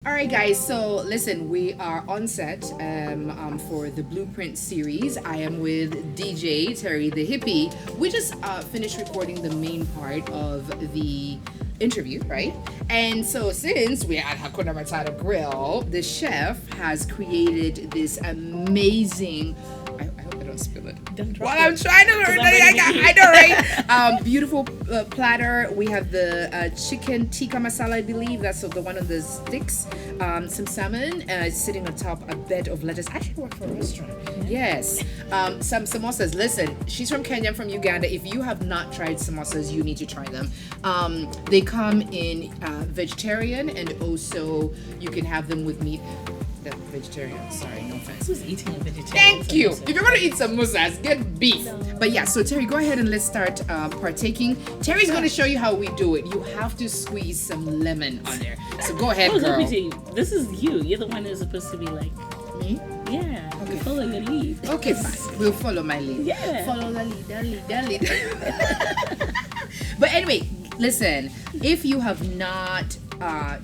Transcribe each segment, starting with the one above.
All right, guys. So listen, we are on set for the Blueprint series. I am with DJ Terry The Hippie. We just finished recording the main part of the interview, right? And so since we're at Hakuna Matata Grill, the chef has created this amazing. I hope I don't spill it. I'm trying to learn. I know, right? Beautiful platter. We have the chicken tikka masala, I believe. That's the one on the sticks. Some salmon sitting on top a bed of lettuce. I actually work for a restaurant. Yes. Some samosas. Listen, she's from Kenya, I'm from Uganda. If you have not tried samosas, you need to try them. They come in vegetarian, and also you can have them with meat. Vegetarian, sorry, no offense. Who's eating a vegetarian? Thank you. If you're gonna eat samosas, get beef. No. But yeah, so Terry, go ahead and let's start partaking. Terry's gonna show you how we do it. You have to squeeze some lemon on there. So go ahead, girl. This is you. You're the one who's supposed to be like me. Yeah. Okay. Follow your lead. Okay, fine. We'll follow my lead. Yeah. Follow the lead. But anyway, listen. If you have not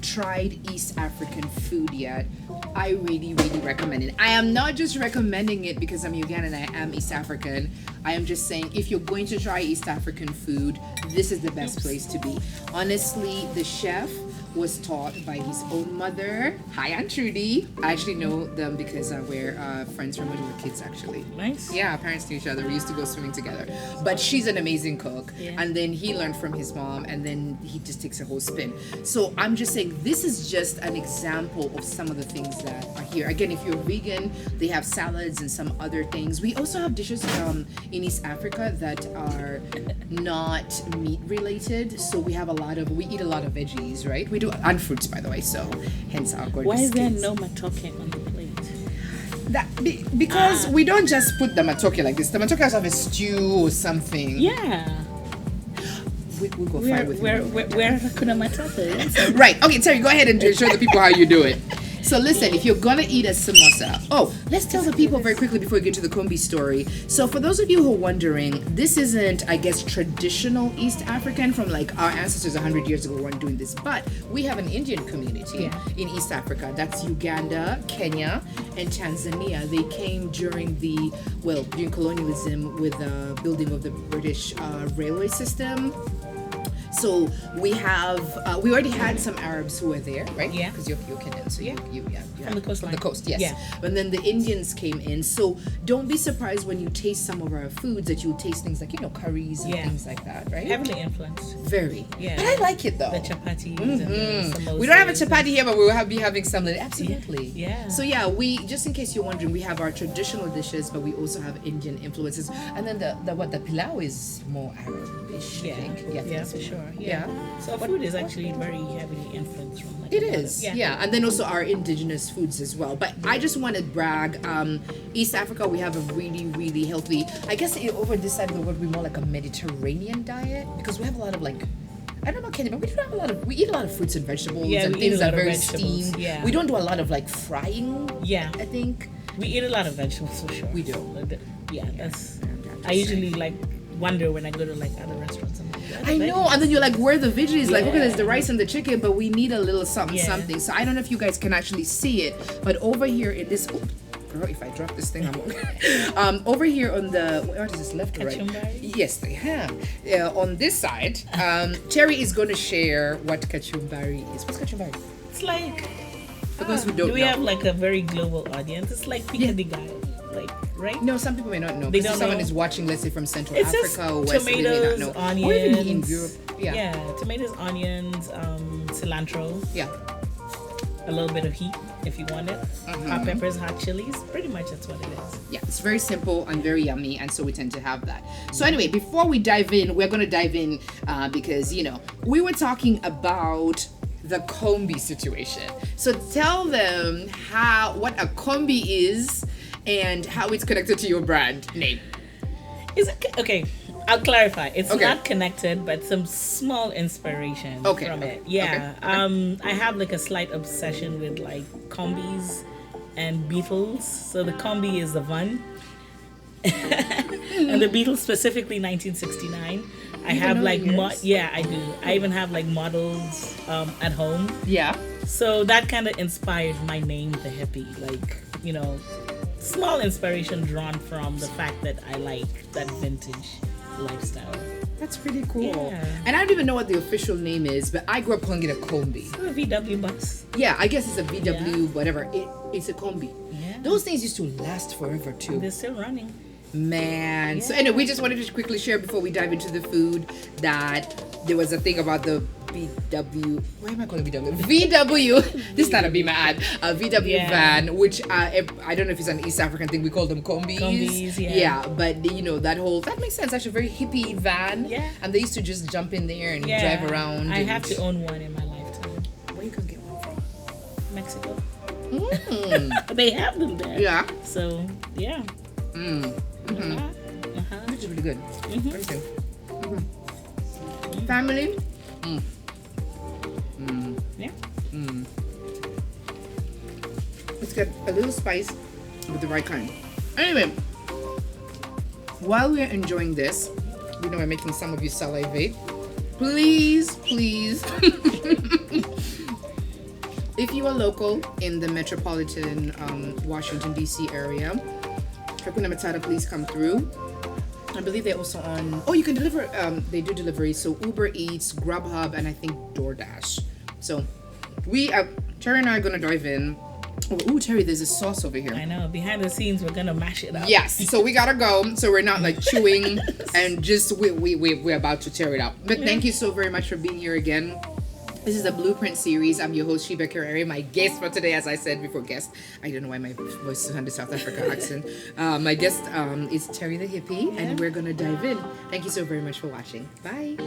tried East African food yet, I really, really recommend it. I am not just recommending it because I'm Ugandan, I am East African. I am just saying, if you're going to try East African food, this is the best place to be. Honestly, the chef was taught by his own mother. Hi, Aunt Trudy. I actually know them because we're friends from when we were kids, actually. Nice. Yeah, our parents knew each other. We used to go swimming together. But she's an amazing cook. Yeah. And then he learned from his mom, and then he just takes a whole spin. So I'm just saying, this is just an example of some of the things that are here. Again, if you're vegan, they have salads and some other things. We also have dishes in East Africa that are not meat related. So we eat a lot of veggies, right? We do, and fruits, by the way, so hence our gorgeous Why is there skins. no matoke on the plate? Because we don't just put the matoke like this. The matoke has to have a stew or something. Yeah. We'll go find with Where Hakuna Matata? Right. Okay, Terry, go ahead and show the people how you do it. So listen, if you're gonna eat a samosa, let's tell the people very quickly before we get to the Kombis story. So for those of you who are wondering, this isn't, I guess, traditional East African from like our ancestors 100 years ago weren't doing this, but we have an Indian community in East Africa. That's Uganda, Kenya, and Tanzania. They came during colonialism with the building of the British railway system. So we already had some Arabs who were there, right? Yeah. Because you're Kenyan, so you from the coast. From the coast, yes. Yeah. And then the Indians came in. So don't be surprised when you taste some of our foods that you taste things like, curries and things like that, right? Heavily influenced. Very. Yeah. But I like it though. The chapatis and the samosas. We don't have a chapati here, but we'll be having some. Absolutely. Yeah. So yeah, we, just in case you're wondering, we have our traditional dishes, but we also have Indian influences. And then the pilau is more Arabish, I think. Yeah, for sure. Yeah. So food is actually very heavily influenced from like it is. Yeah. And then also our indigenous foods as well. But I just want to brag, East Africa, we have a really, really healthy, I guess over this side of the world, we're more like a Mediterranean diet because we have a lot of I don't know Kenya, but we eat a lot of fruits and vegetables and things that are very steamed. Yeah. We don't do a lot of frying. Yeah. I think. We eat a lot of vegetables for sure. We do. I usually wonder when I go to other restaurants. I know, and then you're like, where are the veggies? Like, okay, there's the rice and the chicken, but we need a little something. So I don't know if you guys can actually see it, but over here in this, girl, if I drop this thing, I'm okay. Over here on the, what is this, left or right? Yes, they have. On this side, Terry is going to share what kachumbari is. What's kachumbari? It's like, for those who don't know. We have a very global audience. It's like pica de gallo. Right? No, some people may not know. They don't if someone know. Is watching, let's say from Central it's Africa or West, tomatoes, they may not know. Onions, or even in Europe. Yeah, tomatoes, onions, cilantro. Yeah. A little bit of heat if you want it. Hot peppers, hot chilies. Pretty much that's what it is. Yeah, it's very simple and very yummy, and so we tend to have that. So anyway, before we dive in, we're going to dive in because, we were talking about the Kombi situation. So tell them what a Kombi is and how it's connected to your brand name. Is it okay? I'll clarify. It's not connected, but some small inspiration from it. Yeah. Okay. I have a slight obsession with Kombis and Beatles. So the Kombi is the van, and the Beatles specifically 1969. I have like I do. I even have like models at home. Yeah. So that kind of inspired my name, The Hippie. Like, you know, small inspiration drawn from the fact that I like that vintage lifestyle. That's pretty cool. Yeah. And I don't even know what the official name is, but I grew up calling it a Kombi. So a VW bus. Yeah, I guess it's a VW, whatever. It's a Kombi. Yeah. Those things used to last forever too. They're still running. Man. Yeah. So anyway, we just wanted to quickly share before we dive into the food that there was a thing about the VW. Why am I calling it VW? VW. This is not a Be My ad. A VW van, which I don't know if it's an East African thing. We call them Kombis. Kombis, yeah. Yeah, but you know that makes sense. Actually, a very hippie van. Yeah. And they used to just jump in there and drive around. I have to own one in my lifetime. Where you can get one from? Mexico. Mm. They have them there. Yeah. So yeah. Which is really good. What do you think? Family. Yeah. Let's get a little spice with the right kind. Anyway, while we're enjoying this, we know we're making some of you salivate. Please, if you are local in the metropolitan Washington D.C. area, Hakuna Matata, please come through. I believe they're also on. Oh, you can deliver. They do delivery. So Uber Eats, Grubhub, and I think DoorDash. So Terry and I are gonna dive in. Oh, Terry, there's a sauce over here. I know. Behind the scenes, we're gonna mash it up. Yes. So we gotta go. So we're not like chewing and just we're about to tear it up. But thank you so very much for being here again. This is the Blueprint series. I'm your host, Sheba Kereere. My guest for today, as I said before, I don't know why my voice is on the South Africa accent. My guest is Terry The Hippie, and we're going to dive in. Thank you so very much for watching. Bye.